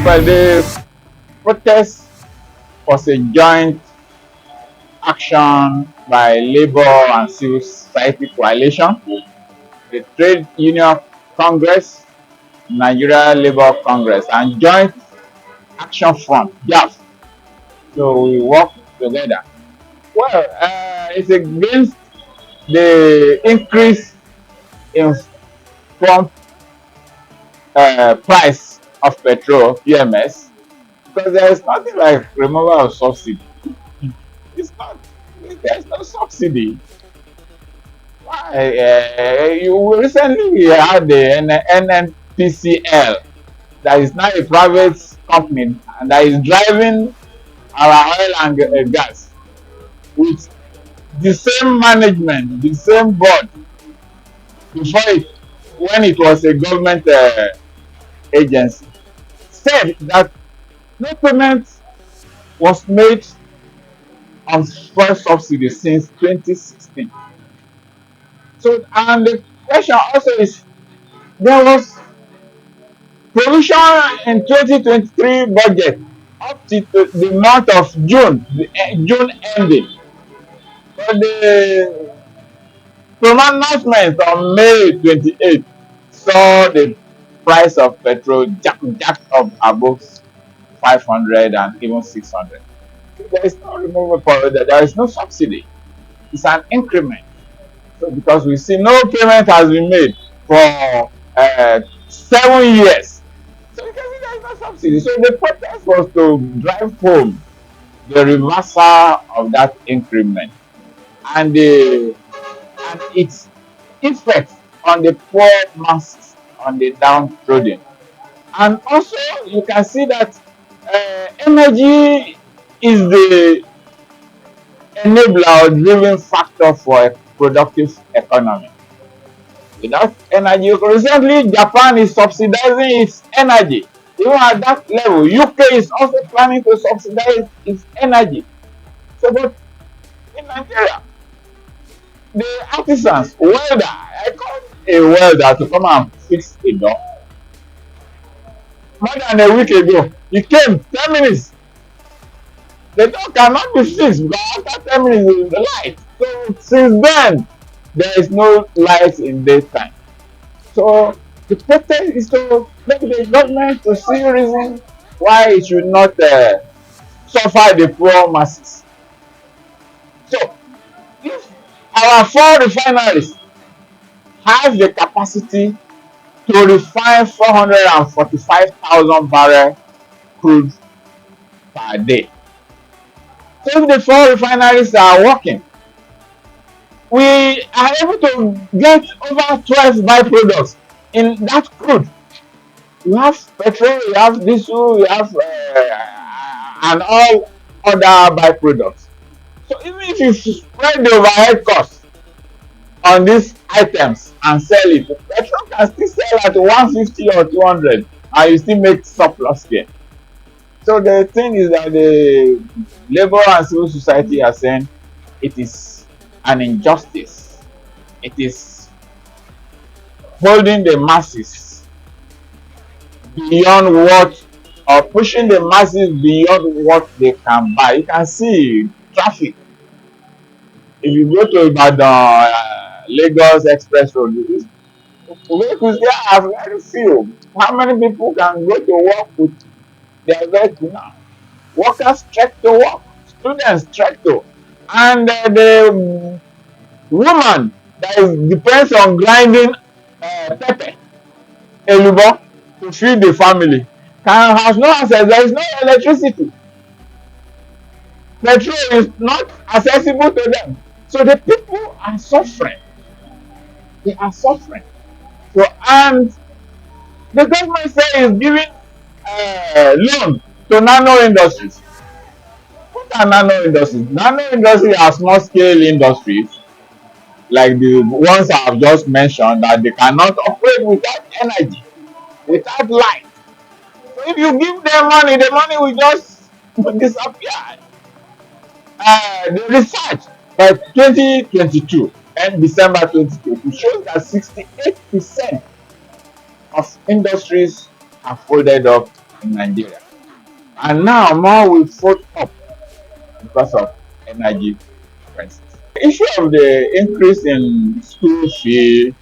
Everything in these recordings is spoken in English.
Well, the protest was a joint action by labor and civil society coalition, the Trade Union Congress, Nigeria Labour Congress, and Joint Action Front (JAF). So we work together. Well, it's against the increase in pump price of petrol (PMS), because there is nothing like removal of subsidy. It's not. There's no subsidy. Why? You recently we had the NNPCL, that is now a private company and that is driving our oil and gas with the same management, the same board before it, when it was a government agency, said that no payment was made on fuel subsidy since 2016. So, and the question also is, there was provision in 2023 budget up to the month of June, June ending. But the pronouncement on May 28th saw the price of petrol jacked up above 500 and even 600. There is no removal for that. There is no subsidy. It's an increment. So because we see no payment has been made for 7 years, so you can see there is no subsidy. So the protest was to drive home the reversal of that increment and its effect on the poor masses, on the downtrodden. And also you can see that energy is the enabler or driving factor for a productive economy. Without energy, recently Japan is subsidizing its energy. Even at that level, UK is also planning to subsidize its energy. So, but in Nigeria, the artisans, welder, I called a welder to come and fix a door more than a week ago. He came 10 minutes. The door cannot be fixed because after 10 minutes there is the light. So since then, there is no light in daytime. So the protest is to make the government to see reason why it should not suffer the poor masses. So if our 4 refineries have the capacity to refine 445,000 barrels crude per day, so if the 4 refineries are working, we are able to get over 12 byproducts in that crude. You have petrol, you have diesel, you have and all other byproducts. So even if you spread the overhead cost on these items and sell it, petrol can still sell at 150 or 200 and you still make surplus gain. So the thing is that the labor and civil society are saying it is an injustice. It is holding the masses beyond what, or pushing the masses beyond what they can buy. You can see traffic. If you go to Ibadan, Lagos Express Road, vehicles there are very few. How many people can go to work with their vehicle now? Workers trek to work, students trek to, and the woman that depends on grinding pepper, elubo, to feed the family has no access. There is no electricity. Petrol is not accessible to them. So the people are suffering. They are suffering. So, and the government say is giving loan to nano industries. What are nano industries? Nano industries are small scale industries like the ones I have just mentioned that they cannot operate without energy, without light. So if you give them money, the money will just disappear. The research by 2022 and December 2022 shows that 68% of industries have folded up in Nigeria. And now more will fold up because of energy prices. The issue of the increase in school fee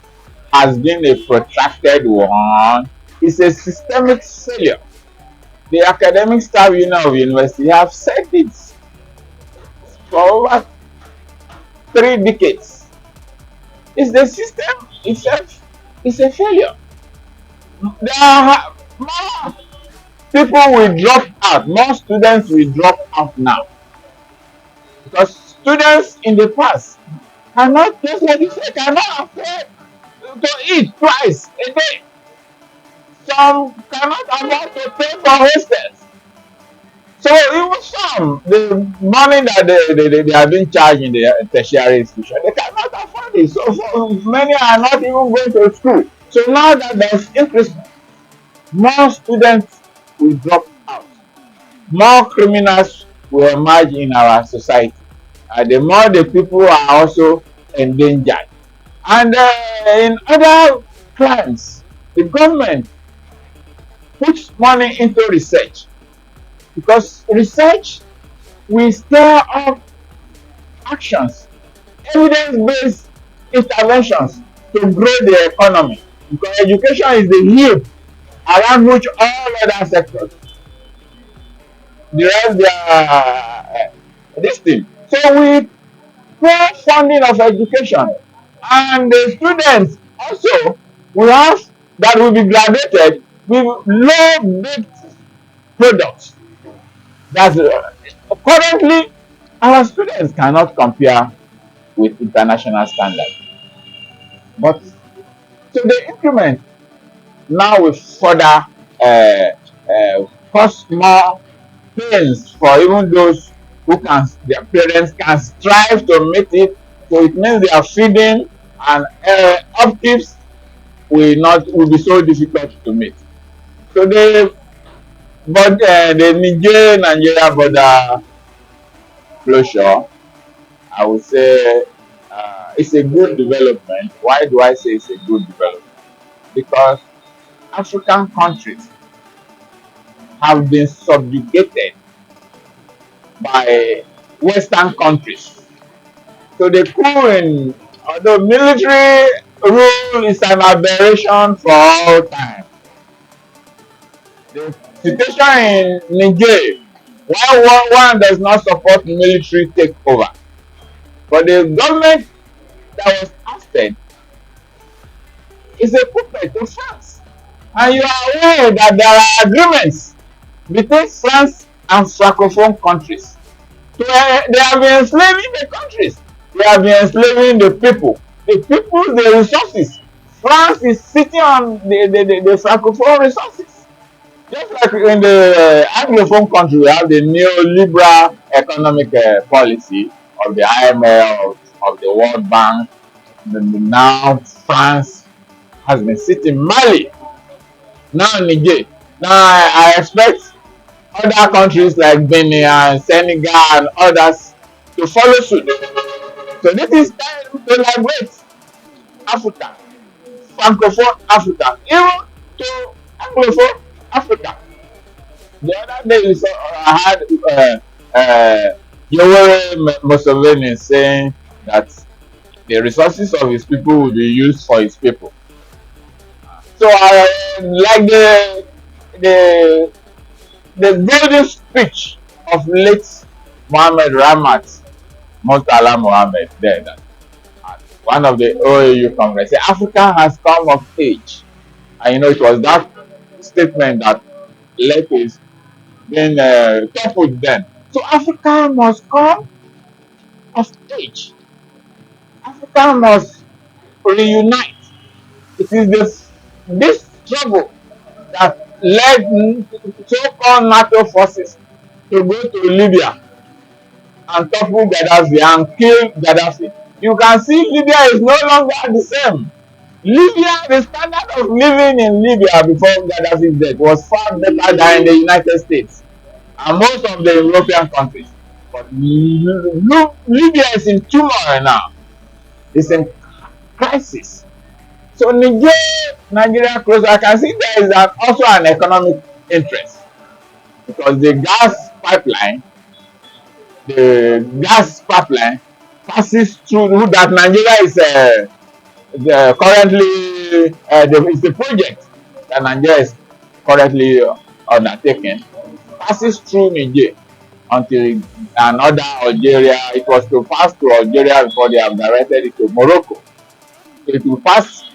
has been a protracted one. It's a systemic failure. The academic staff union of university have said it for over 3 decades. It's the system itself is a failure. There are more people will drop out, more students will drop out now because students in the past cannot, just like you say, cannot afford to eat twice a day. Some cannot afford to pay for hostels. So even some, the money that they are being charged in the tertiary institution, they cannot afford it. So for many are not even going to school. So now that there's increase, more students will drop out. More criminals will emerge in our society. The more the people are also endangered. And in other crimes, the government puts money into research because research will stir up actions, evidence-based interventions to grow the economy. Because education is the heel around which all other sectors derive their this thing. So we poor funding of education and the students also will have that will be graduated with low baked products. That's currently our students cannot compare with international standards. But so the increment now will further cause more pains for even those who can, their parents can strive to meet it. So it means their feeding and upkeeps will be so difficult to meet. So the Nigeria border closure, I would say it's a good development. Why do I say it's a good development? Because African countries have been subjugated by Western countries. So the coup in, although military rule is an aberration for all time. The situation in Niger, why one does not support military takeover, but the government that was ousted is a puppet to France. And you are aware that there are agreements between France and Francophone countries. So they have been enslaving the countries. They have been enslaving the people. The people, the resources. France is sitting on the Francophone resources. Just like in the Anglophone country, we have the neoliberal economic policy of the IMF, of the World Bank. Now France has been sitting Mali, now Niger. Now I expect other countries like Benin and Senegal and others to follow suit. So this is time to liberate Africa, Francophone Africa, even to Anglophone Africa. The other day I had Yoweri Museveni saying that the resources of his people will be used for his people. So like the golden speech of late Mohammed Ramat Murtala Mohammed there, that one of the OAU Congress said Africa has come of age. And it was that statement that led to his being toppled then. So Africa must come of age. Africa must reunite. It is this struggle that led so-called NATO forces to go to Libya and topple Gaddafi and kill Gaddafi. You can see Libya is no longer the same. Libya, the standard of living in Libya before Gaddafi's death was far better than in the United States and most of the European countries. But Libya is in turmoil now. It's in crisis. So Nigeria close. I can see there is also an economic interest because the gas pipeline passes through that Nigeria is currently is the project that Nigeria is currently undertaking passes through Niger until another Algeria. It was to pass to Algeria before they have directed it to Morocco. So it will pass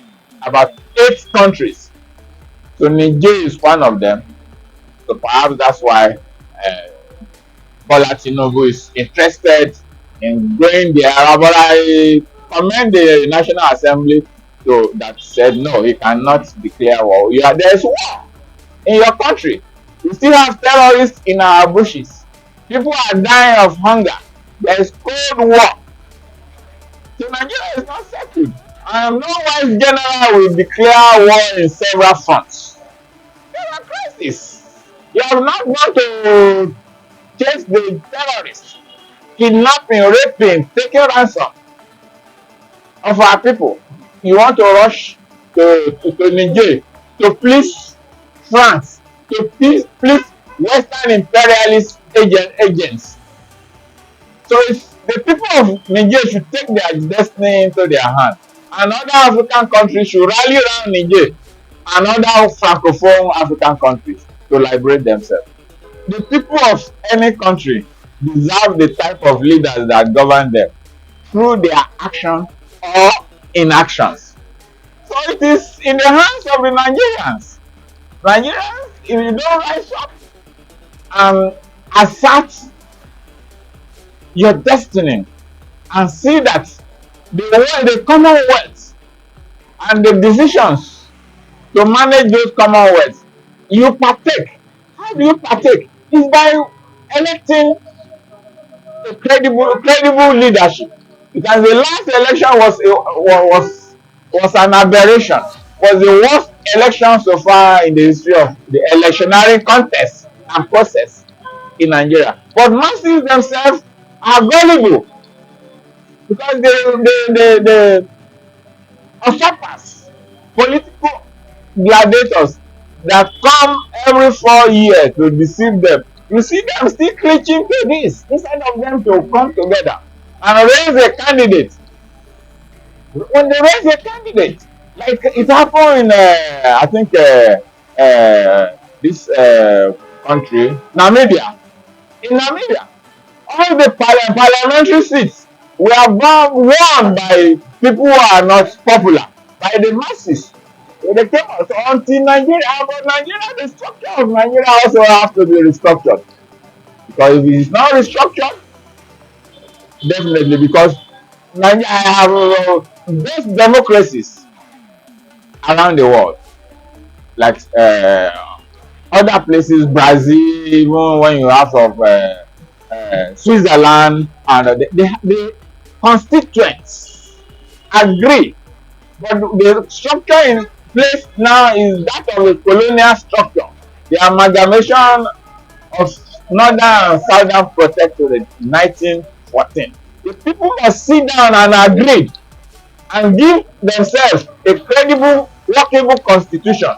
about 8 countries. So Niger is one of them. So perhaps that's why uh, Bola Tinubu is interested in going there. But I commend the National Assembly that said no, he cannot declare war. There's war in your country. We still have terrorists in our bushes. People are dying of hunger. There is cold war. So Nigeria is not settled. And no wise general will declare war in several fronts. There are crises. You have not gone to chase the terrorists, kidnapping, raping, taking ransom of our people. You want to rush to Niger to please France, to please Western imperialist agents. So it's the people of Niger should take their destiny into their hands. And other African countries should rally around Niger and other francophone African countries to liberate themselves. The people of any country deserve the type of leaders that govern them through their action or inactions. So it is in the hands of the Nigerians. Nigerians, if you don't rise up and assert your destiny and see that the commonwealth and the decisions to manage those commonwealths, you partake. How do you partake? It's by electing a credible leadership. Because the last election was an aberration. Was the worst election so far in the history of the electionary contest and process in Nigeria. But masses themselves are gullible because the usurpers, political gladiators that come every 4 years to deceive them. You see them still preaching to this instead of them to come together and raise a candidate. When they raise a candidate, like it happened in I think this country, Namibia. In Namibia, all the parliamentary seats were won by people who are not popular, by the masses. So they came out until Nigeria, but Nigeria, the structure of Nigeria also has to be restructured. Because if it is not restructured, definitely, because Nigeria have best democracies around the world, like other places, Brazil, even when you have of Switzerland, and the constituents agree, but the structure in place now is that of a colonial structure. The amalgamation of northern and southern protectorate in 1914. The people must sit down and agree and give themselves a credible, workable constitution.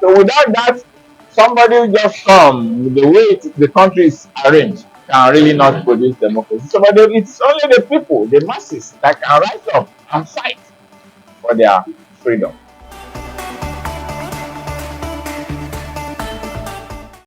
So without that, somebody who just come the way the country is arranged can really not produce democracy. So but it's only the people, the masses, that can rise up and fight for their freedom.